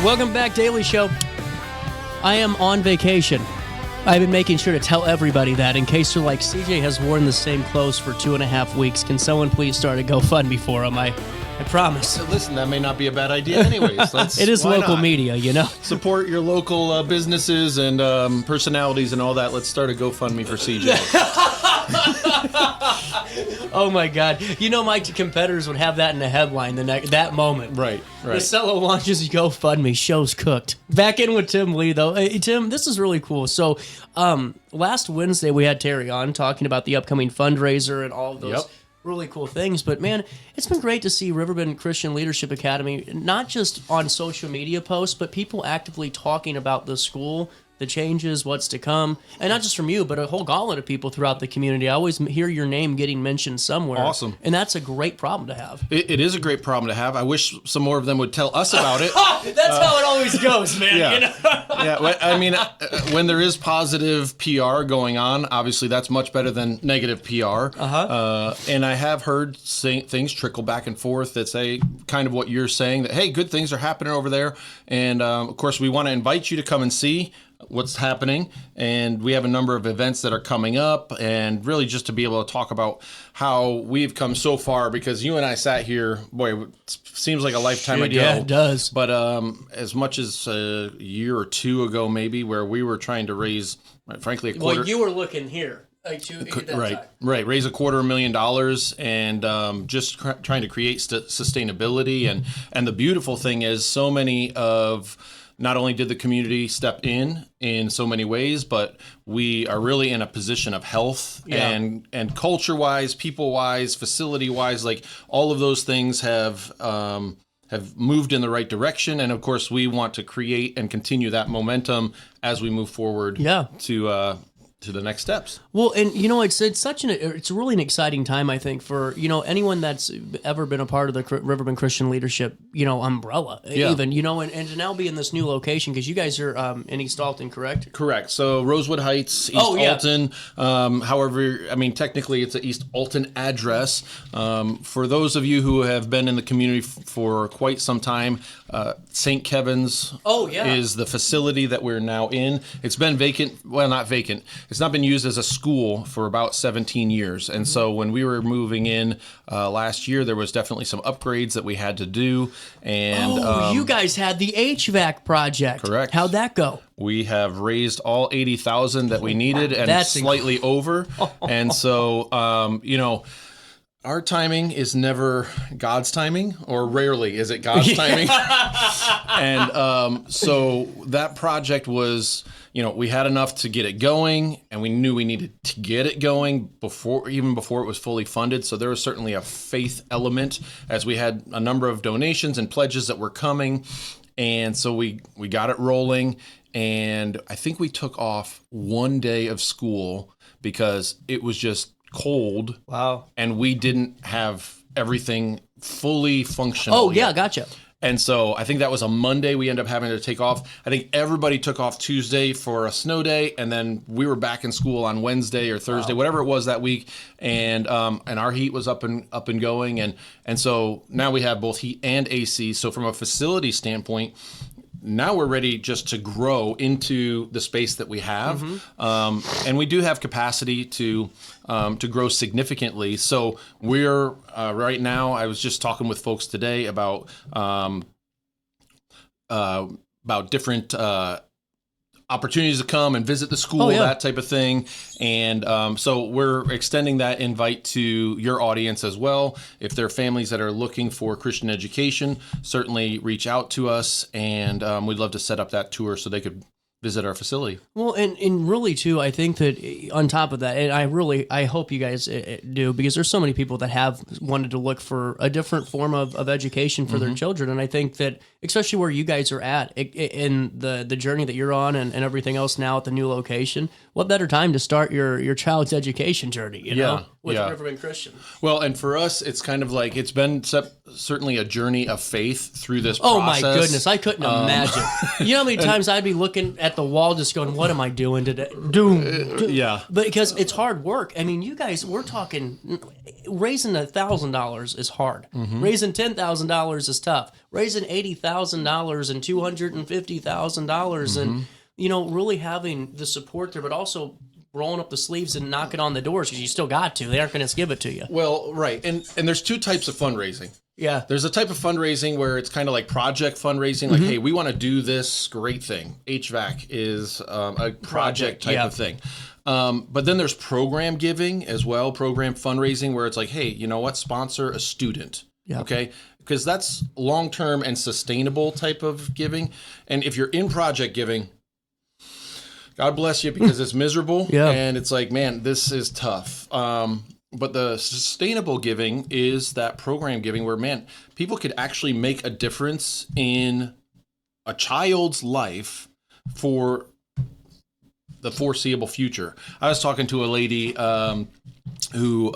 Welcome back, Daily Show. I am on vacation. I've been making sure to tell everybody that in case they're like, CJ has worn the same clothes for 2.5 weeks. Can someone please start a GoFundMe for him? I promise. Listen, that may not be a bad idea anyways. It is local media, you know. Support your local businesses and personalities and all that. Let's start a GoFundMe for CJ. Oh my God! You know my competitors would have that in the headline that moment. Right. Marcelo launches GoFundMe. Show's cooked. Back in with Tim Lee though. Hey, Tim, this is really cool. So, last Wednesday we had Terry on talking about the upcoming fundraiser and all of those really cool things. But man, it's been great to see Riverbend Christian Leadership Academy not just on social media posts, but people actively talking about the school, the changes, what's to come, and not just from you, but a whole gauntlet of people throughout the community. I always hear your name getting mentioned somewhere. Awesome. And that's a great problem to have. It is a great problem to have. I wish some more of them would tell us about it. That's how it always goes, man. Yeah. You know? Yeah, I mean, when there is positive PR going on, obviously that's much better than negative PR. And I have heard things trickle back and forth that say kind of what you're saying, that, hey, good things are happening over there. And, of course, we want to invite you to come and see what's happening, and we have a number of events that are coming up, and really just to be able to talk about how we've come so far, because you and I sat here, boy, it seems like a lifetime ago. Yeah, it does. But as much as a year or two ago, maybe, where we were trying to raise, frankly, a quarter. Well, you were looking here. Right, raise $250,000 and just trying to create sustainability, and the beautiful thing is so many of. Not only did the community step in so many ways, but we are really in a position of health and culture-wise, people-wise, facility-wise, like all of those things have moved in the right direction. And of course, we want to create and continue that momentum as we move forward to the next steps. Well, and you know, it's really an exciting time, I think, for, you know, anyone that's ever been a part of the Riverbend Christian Leadership, you know, umbrella, even, you know, and to now be in this new location, because you guys are in East Alton, correct? Correct. So Rosewood Heights, East Alton. However, I mean, technically it's an East Alton address. For those of you who have been in the community for quite some time, St. Kevin's is the facility that we're now in. It's been vacant. Well, not vacant. It's not been used as a school for about 17 years. And so when we were moving in last year, there was definitely some upgrades that we had to do. And you guys had the HVAC project. Correct. How'd that go? We have raised all 80,000 that we needed, and That's slightly over. And so, you know, our timing is never God's timing, or rarely is it God's timing. And so that project was, you know, we had enough to get it going, and we knew we needed to get it going even before it was fully funded. So there was certainly a faith element, as we had a number of donations and pledges that were coming. And so we got it rolling, and I think we took off one day of school because it was just cold. Wow. And we didn't have everything fully functional. Oh, yeah, gotcha. And so I think that was a Monday we ended up having to take off. I think everybody took off Tuesday for a snow day, and then we were back in school on Wednesday or Thursday, whatever it was that week. And our heat was up and going, and so now we have both heat and AC. So from a facility standpoint, now we're ready just to grow into the space that we have. And we do have capacity to grow significantly. So we're right now, I was just talking with folks today about different opportunities to come and visit the school, that type of thing. And so we're extending that invite to your audience as well. If there are families that are looking for Christian education, certainly reach out to us, and we'd love to set up that tour so they could visit our facility. Well, and really too, I think that on top of that, and I hope you guys do, because there's so many people that have wanted to look for a different form of education for their children. And I think that especially where you guys are at in the journey that you're on and everything else now at the new location, what better time to start your child's education journey, you know, with Riverbend Christian? Well, and for us, it's kind of like, it's been certainly a journey of faith through this process. Oh my goodness, I couldn't imagine. You know how many times I'd be looking at at the wall just going, what am I doing today? Doom. Yeah. But because it's hard work. I mean, you guys, we're talking, raising $1,000 is hard. Raising $10,000 is tough. Raising $80,000 and $250,000 and, really having the support there, but also rolling up the sleeves and knocking on the doors because you still got to. They aren't going to give it to you. Well, right. And there's two types of fundraising. Yeah. There's a type of fundraising where it's kind of like project fundraising, like, hey, we want to do this great thing. HVAC is a project type of thing. But then there's program giving as well, program fundraising, where it's like, hey, you know what? Sponsor a student. Yeah. Okay. Because that's long-term and sustainable type of giving. And if you're in project giving, God bless you, because it's miserable. And it's like, man, this is tough. But the sustainable giving is that program giving where, man, people could actually make a difference in a child's life for the foreseeable future. I was talking to a lady who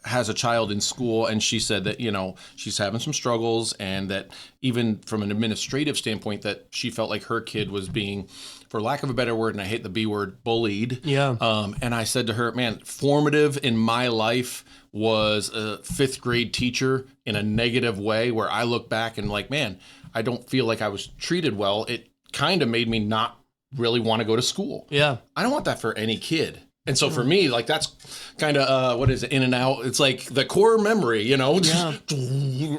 has a child in school, and she said that, she's having some struggles, and that even from an administrative standpoint, that she felt like her kid was being, for lack of a better word, and I hate the B word, bullied. Yeah. And I said to her, man, formative in my life was a 5th grade teacher in a negative way, where I look back and like, man, I don't feel like I was treated well. It kind of made me not really want to go to school. Yeah. I don't want that for any kid. And so for me, like, that's kind of, what is it, in and out? It's like the core memory, just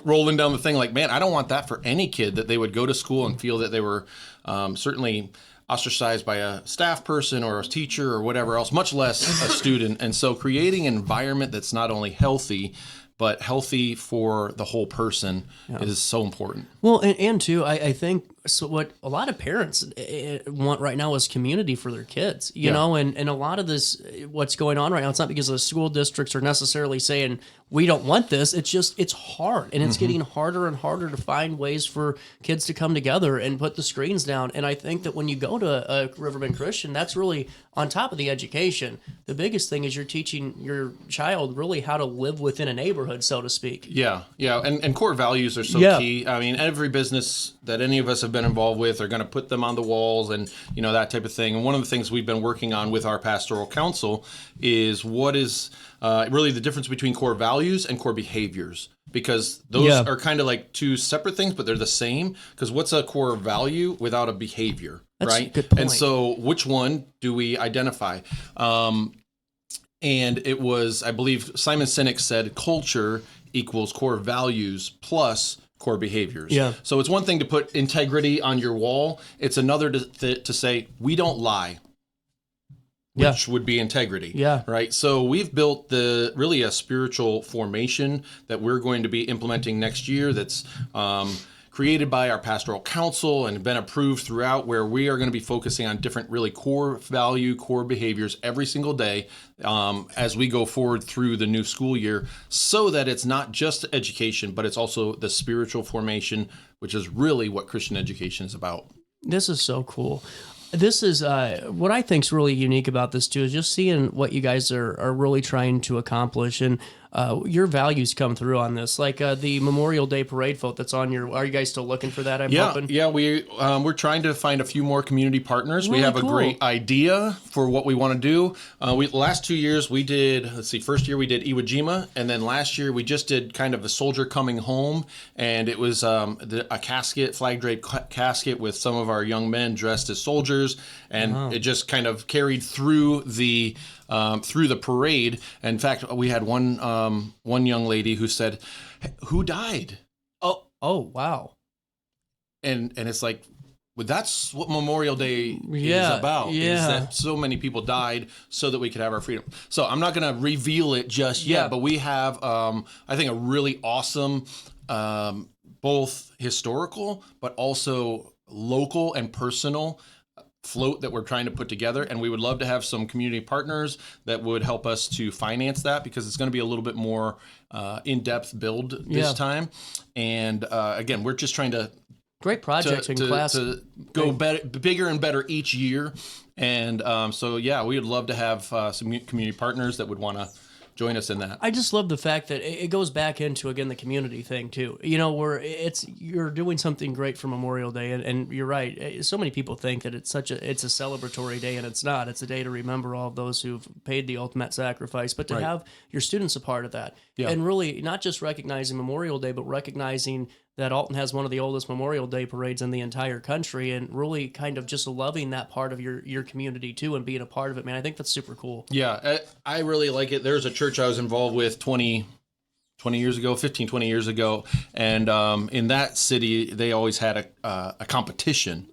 rolling down the thing. Like, man, I don't want that for any kid, that they would go to school and feel that they were certainly ostracized by a staff person or a teacher or whatever else, much less a student. And so creating an environment that's not only healthy, but healthy for the whole person is so important. Well, and too, I think so what a lot of parents want right now is community for their kids, you know, and a lot of this, what's going on right now, it's not because the school districts are necessarily saying, we don't want this. It's just, it's hard, and it's getting harder and harder to find ways for kids to come together and put the screens down. And I think that when you go to a Riverbend Christian, that's really on top of the education. The biggest thing is you're teaching your child really how to live within a neighborhood, so to speak. Yeah. And core values are so key. I mean, every business that any of us have been involved with are going to put them on the walls and, that type of thing. And one of the things we've been working on with our pastoral council is what is really the difference between core values and core behaviors, because those are kind of like two separate things, but they're the same. Because what's a core value without a behavior, That's right? a good point. And so which one do we identify? And it was, I believe, Simon Sinek said, culture equals core values plus core behaviors. Yeah. So it's one thing to put integrity on your wall. It's another to say, we don't lie, which would be integrity. Yeah. Right. So we've built really a spiritual formation that we're going to be implementing next year. That's created by our pastoral council and been approved throughout, where we are going to be focusing on different really core value, core behaviors every single day as we go forward through the new school year, so that it's not just education, but it's also the spiritual formation, which is really what Christian education is about. This is so cool. This is what I think is really unique about this too, is just seeing what you guys are really trying to accomplish, and your values come through on this. Like the Memorial Day parade float that's on your. Are you guys still looking for that? I'm hoping. Yeah, we're trying to find a few more community partners. Really we have cool. a great idea for what we want to do. Last 2 years we did. First year we did Iwo Jima, and then last year we just did kind of a soldier coming home, and it was a casket, flag draped casket with some of our young men dressed as soldiers, and it just kind of carried through the parade. In fact, we had one young lady who said, "Who died?" Oh, wow. And it's like, well, that's what Memorial Day is about. Is that so many people died so that we could have our freedom. So I'm not going to reveal it just yet, but we have, I think, a really awesome, both historical but also local and personal float that we're trying to put together, and we would love to have some community partners that would help us to finance that, because it's going to be a little bit more in-depth build this time. And again, we're just trying to great projects in class to go bigger and better each year. And so we would love to have some community partners that would want to join us in that. I just love the fact that it goes back into, again, the community thing too. You know, where you're doing something great for Memorial Day, and you're right. So many people think that it's a celebratory day, and it's not. It's a day to remember all of those who've paid the ultimate sacrifice, but to have your students a part of that, and really not just recognizing Memorial Day, but recognizing that Alton has one of the oldest Memorial Day parades in the entire country, and really kind of just loving that part of your community too, and being a part of it, man. I think that's super cool. Yeah, I really like it. There's a church I was involved with 15, 20 years ago. And in that city, they always had a competition.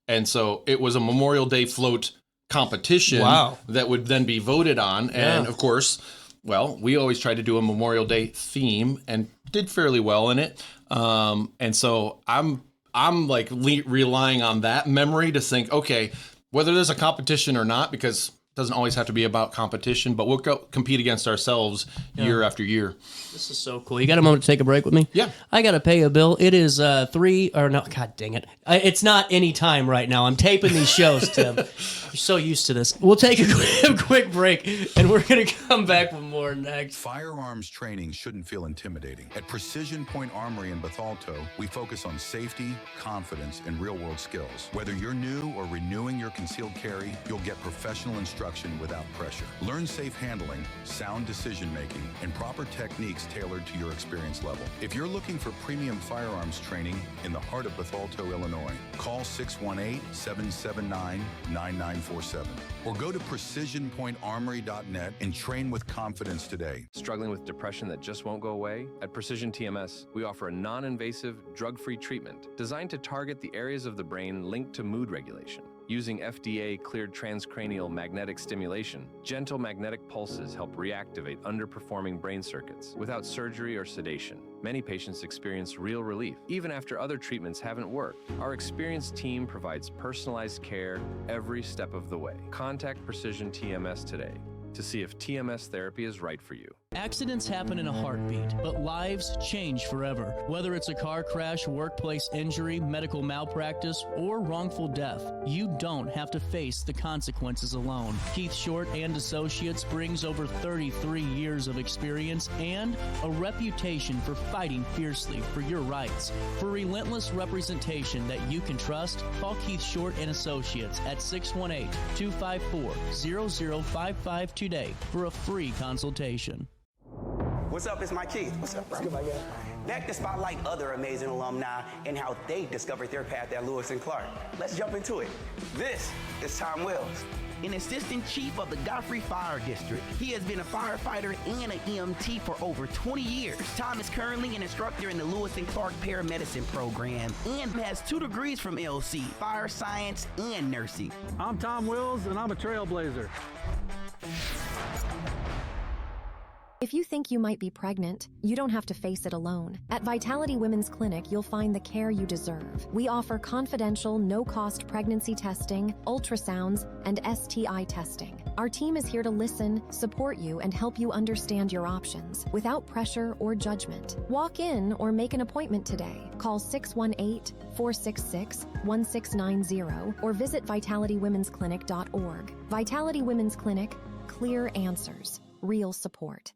And so it was a Memorial Day float competition that would then be voted on. And of course, well, we always tried to do a Memorial Day theme and did fairly well in it. And so I'm like relying on that memory to think, okay, whether there's a competition or not, because doesn't always have to be about competition, but we'll go compete against ourselves year after year. This is so cool. You got a moment to take a break with me? Yeah. I got to pay a bill. It is God dang it. It's not any time right now. I'm taping these shows, Tim. You're so used to this. We'll take a quick break, and we're going to come back with more next. Firearms training shouldn't feel intimidating. At Precision Point Armory in Bethalto, we focus on safety, confidence, and real-world skills. Whether you're new or renewing your concealed carry, you'll get professional instruction without pressure. Learn safe handling, sound decision-making, and proper techniques tailored to your experience level. If you're looking for premium firearms training in the heart of Bethalto, Illinois, call 618-779-9947 or go to precisionpointarmory.net and train with confidence today. Struggling with depression that just won't go away? At Precision TMS, we offer a non-invasive, drug-free treatment designed to target the areas of the brain linked to mood regulation. Using FDA-cleared transcranial magnetic stimulation, gentle magnetic pulses help reactivate underperforming brain circuits without surgery or sedation. Many patients experience real relief, even after other treatments haven't worked. Our experienced team provides personalized care every step of the way. Contact Precision TMS today to see if TMS therapy is right for you. Accidents happen in a heartbeat, but lives change forever. Whether it's a car crash, workplace injury, medical malpractice, or wrongful death, you don't have to face the consequences alone. Keith Short and Associates brings over 33 years of experience and a reputation for fighting fiercely for your rights. For relentless representation that you can trust, call Keith Short and Associates at 618-254-0055 today for a free consultation. What's up? It's Mike Keith. What's up, bro? Back to spotlight other amazing alumni and how they discovered their path at Lewis and Clark. Let's jump into it. This is Tom Wells, an assistant chief of the Godfrey Fire District. He has been a firefighter and an EMT for over 20 years. Tom is currently an instructor in the Lewis and Clark Paramedicine program and has 2 degrees from LC, fire science and nursing. I'm Tom Wills, and I'm a trailblazer. If you think you might be pregnant, you don't have to face it alone. At Vitality Women's Clinic, you'll find the care you deserve. We offer confidential, no-cost pregnancy testing, ultrasounds, and STI testing. Our team is here to listen, support you, and help you understand your options without pressure or judgment. Walk in or make an appointment today. Call 618-466-1690 or visit vitalitywomensclinic.org. Vitality Women's Clinic, clear answers, real support.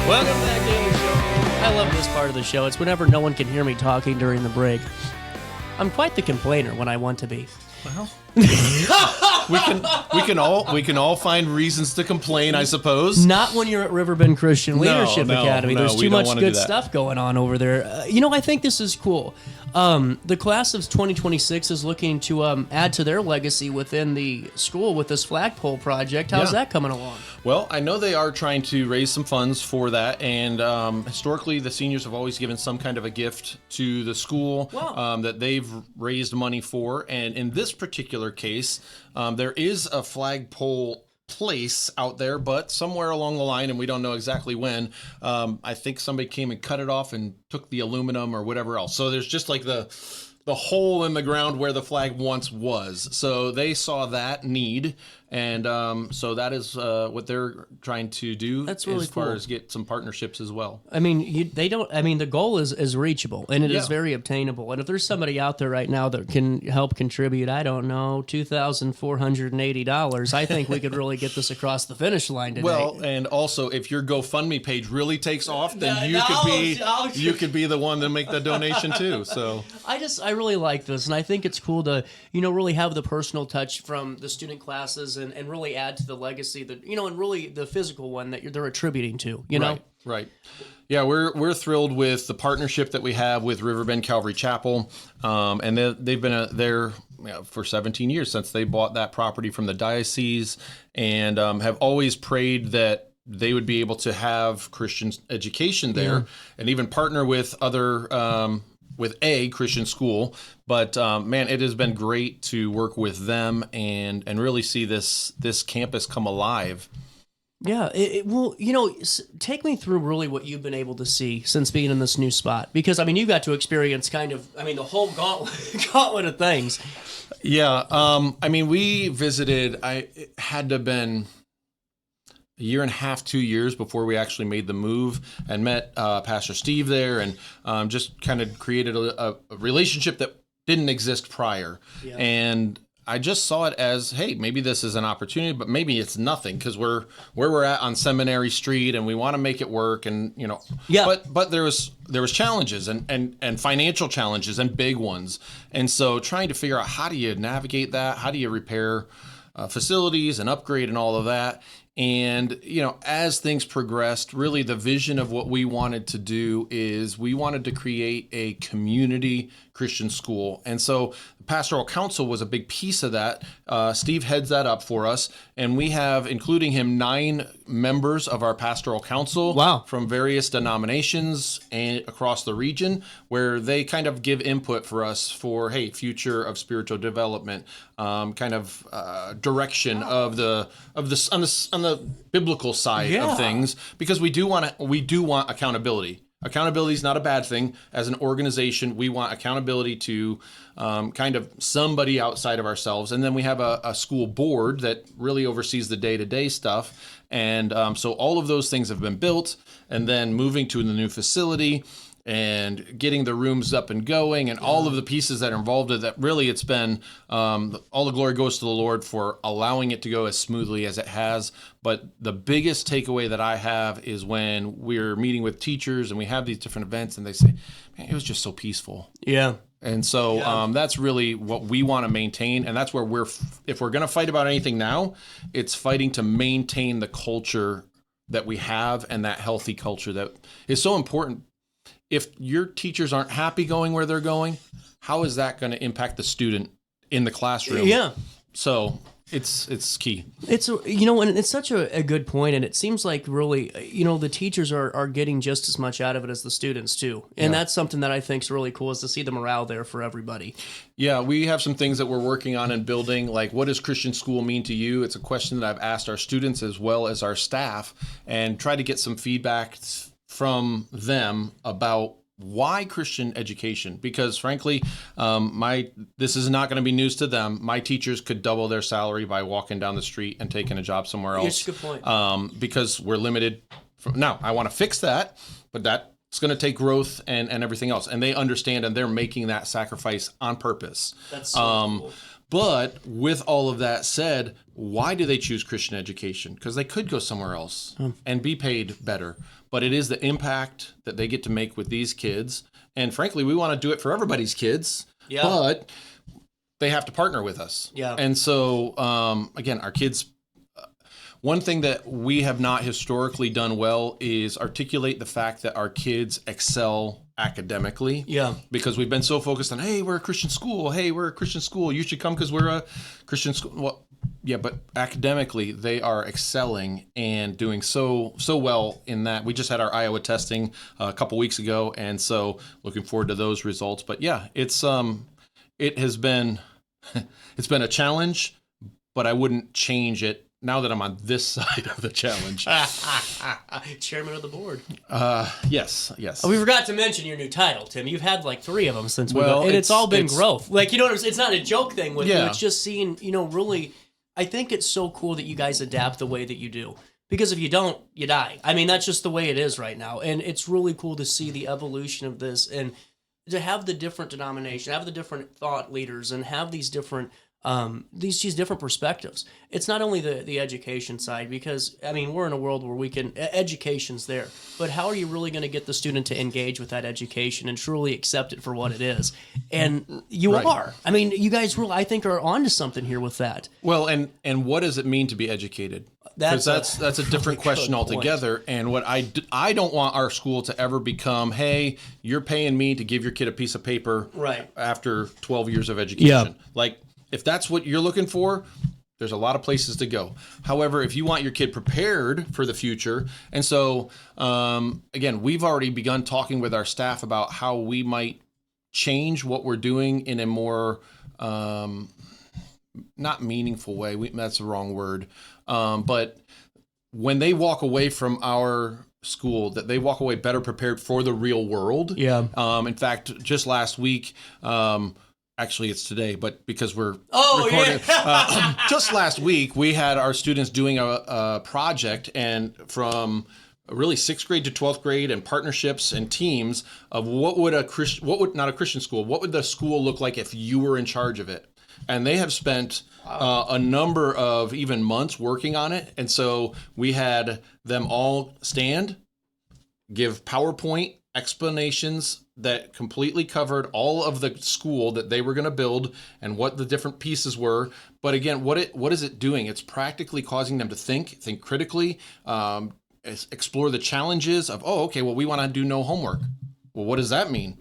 Welcome back to the show. I love this part of the show. It's whenever no one can hear me talking during the break. I'm quite the complainer when I want to be. Well, we can all find reasons to complain, I suppose. Not when you're at Riverbend Christian Leadership Academy. There's too much good stuff going on over there. I think this is cool. The class of 2026 is looking to add to their legacy within the school with this flagpole project. How's that coming along? Well, I know they are trying to raise some funds for that, and historically the seniors have always given some kind of a gift to the school that they've raised money for. And in this particular case, there is a flagpole place out there, but somewhere along the line, and we don't know exactly when, I think somebody came and cut it off and took the aluminum or whatever else. So there's just like the hole in the ground where the flag once was. So they saw that need, and so that is what they're trying to do. That's really as far cool. as get some partnerships as well. I mean, the goal is reachable, and it is very obtainable. And if there's somebody out there right now that can help contribute, I don't know, $2,480, I think we could really get this across the finish line today. Well, and also if your GoFundMe page really takes off, then you could be the one to make the donation too. So I really like this, and I think it's cool to really have the personal touch from the student classes and really add to the legacy that and really the physical one that they're attributing to. Right. Yeah, we're thrilled with the partnership that we have with Riverbend Calvary Chapel, and they've been there for 17 years since they bought that property from the diocese, and have always prayed that they would be able to have Christian education there, and even partner with other with a Christian school. But man, it has been great to work with them and really see this campus come alive. Yeah, take me through really what you've been able to see since being in this new spot, because you got to experience the whole gauntlet of things. Yeah, we visited. It had to have been a year and a half, 2 years before we actually made the move, and met Pastor Steve there, and just kind of created a relationship that didn't exist prior. Yeah. And I just saw it as, hey, maybe this is an opportunity, but maybe it's nothing, because we're where we're at on Seminary Street, and we want to make it work, and but there was challenges and financial challenges and big ones, and so trying to figure out how do you navigate that, how do you repair facilities and upgrade and all of that. And, as things progressed, really the vision of what we wanted to do is we wanted to create a community Christian school. And so the pastoral council was a big piece of that. Steve heads that up for us. And we have, including him, 9 members of our pastoral council from various denominations and across the region, where they kind of give input for us for, hey, future of spiritual development, direction of the on the biblical side of things, because we do want accountability. Accountability is not a bad thing. As an organization, we want accountability to kind of somebody outside of ourselves. And then we have a school board that really oversees the day-to-day stuff. And so all of those things have been built, and then moving to the new facility and getting the rooms up and going, and all of the pieces that are involved in that. Really, it's been all the glory goes to the Lord for allowing it to go as smoothly as it has. But the biggest takeaway that I have is when we're meeting with teachers and we have these different events, and they say, man, it was just so peaceful. Yeah. And so that's really what we want to maintain. And that's where if we're going to fight about anything now, it's fighting to maintain the culture that we have, and that healthy culture that is so important. If your teachers aren't happy going where they're going, how is that going to impact the student in the classroom? Yeah. So it's key. It's and it's such a good point, and it seems like really the teachers are getting just as much out of it as the students too, and that's something that I think is really cool, is to see the morale there for everybody. Yeah, we have some things that we're working on and building, like, what does Christian school mean to you? It's a question that I've asked our students as well as our staff, and try to get some feedback from them about why Christian education, because frankly, this is not going to be news to them. My teachers could double their salary by walking down the street and taking a job somewhere else. That's a good point. Because we're limited. Now, I want to fix that, but that's going to take growth and everything else. And they understand, and they're making that sacrifice on purpose. That's so cool. But with all of that said, why do they choose Christian education? Because they could go somewhere else and be paid better. But it is the impact that they get to make with these kids. And frankly, we want to do it for everybody's kids. Yeah. But they have to partner with us. Yeah. And so, again, our kids, one thing that we have not historically done well is articulate the fact that our kids excel academically. Yeah. Because we've been so focused on, hey, we're a Christian school. Hey, we're a Christian school. You should come because we're a Christian school. Well, yeah, but academically, they are excelling and doing so well in that. We just had our Iowa testing a couple weeks ago, and so looking forward to those results. But yeah, it has been it's been a challenge, but I wouldn't change it now that I'm on this side of the challenge. Chairman of the board. Yes. Oh, we forgot to mention your new title, Tim. You've had like 3 of them since Well, and it's all been it's- growth. Like, you know what I'm saying? It's not a joke thing with you. Yeah. It's just seeing, really, I think it's so cool that you guys adapt the way that you do. Because if you don't, you die. I mean, that's just the way it is right now. And it's really cool to see the evolution of this and to have the different denomination, have the different thought leaders, and have these different these different perspectives. It's not only the education side, because I mean we're in a world where we can education's there, but how are you really going to get the student to engage with that education and truly accept it for what it is? And you Right. are. I mean, you guys really, I think, are onto something here with that. Well, and what does it mean to be educated? That's Because that's a different good question point. altogether. And what I don't want our school to ever become, hey, you're paying me to give your kid a piece of paper Right. after 12 years of education. Yeah. Like, if that's what you're looking for, there's a lot of places to go. However, if you want your kid prepared for the future, and so, again, we've already begun talking with our staff about how we might change what we're doing in a more, not meaningful way. That's the wrong word. But when they walk away from our school, that they walk away better prepared for the real world. Yeah. In fact, just last week, actually it's today, but because we're recording, just last week, we had our students doing a project, and from really 6th grade to 12th grade, and partnerships and teams of what would not a Christian school, what would the school look like if you were in charge of it? And they have spent a number of even months working on it. And so we had them all stand, give PowerPoint explanations that completely covered all of the school that they were going to build and what the different pieces were. But again, what is it doing? It's practically causing them to think critically, explore the challenges of, we want to do no homework. Well, what does that mean?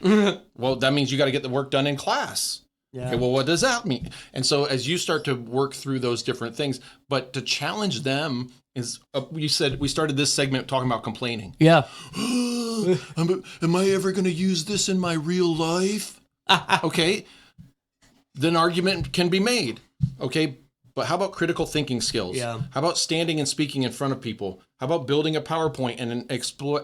Well, that means you got to get the work done in class. Yeah. Okay, well, what does that mean? And so as you start to work through those different things, but to challenge them is, we started this segment talking about complaining. Yeah. Am I ever going to use this in my real life? Okay, then argument can be made. Okay, but how about critical thinking skills? Yeah. How about standing and speaking in front of people? How about building a PowerPoint and explore?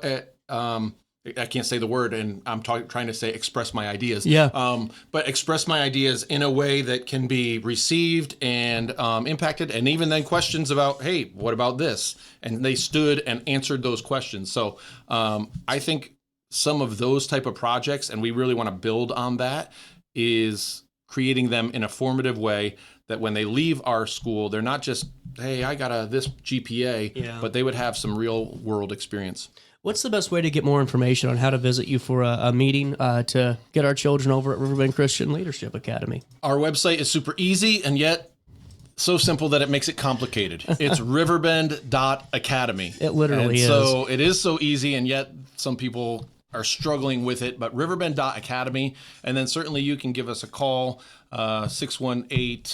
I can't say the word, and I'm trying to say express my ideas. Yeah. But express my ideas in a way that can be received and impacted, and even then questions about, hey, what about this? And they stood and answered those questions. So I think some of those type of projects, and we really want to build on that, is creating them in a formative way that when they leave our school, they're not just, hey, I got this GPA, but they would have some real world experience. What's the best way to get more information on how to visit you for a meeting to get our children over at Riverbend Christian Leadership Academy? Our website is super easy and yet so simple that it makes it complicated. It's RiverBend.academy. It literally is. So it is so easy, and yet some people are struggling with it, but RiverBend.academy. And then certainly you can give us a call, 618,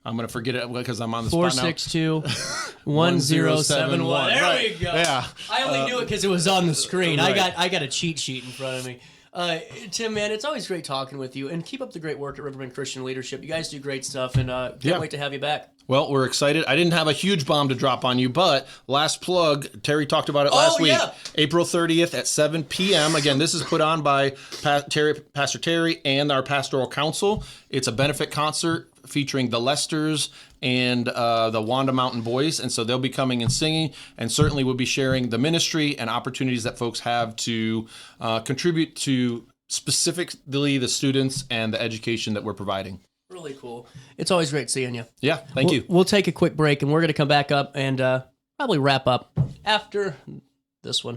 I'm going to forget it because I'm on the spot now. 462-1071. There Right. we go. Yeah. I only knew it because it was on the screen. Right. I got a cheat sheet in front of me. Tim, man, it's always great talking with you, and keep up the great work at Riverbend Christian Leadership. You guys do great stuff, and can't wait to have you back. Well, we're excited. I didn't have a huge bomb to drop on you, but last plug, Terry talked about it last week. Yeah. April 30th at 7 p.m. Again, this is put on by Pastor Terry and our pastoral council. It's a benefit concert featuring the Lesters and the Wanda Mountain Boys. And so they'll be coming and singing, and certainly we'll be sharing the ministry and opportunities that folks have to contribute to specifically the students and the education that we're providing. Really cool. It's always great seeing you. Yeah, thank you. We'll take a quick break, and we're going to come back up and probably wrap up after this one.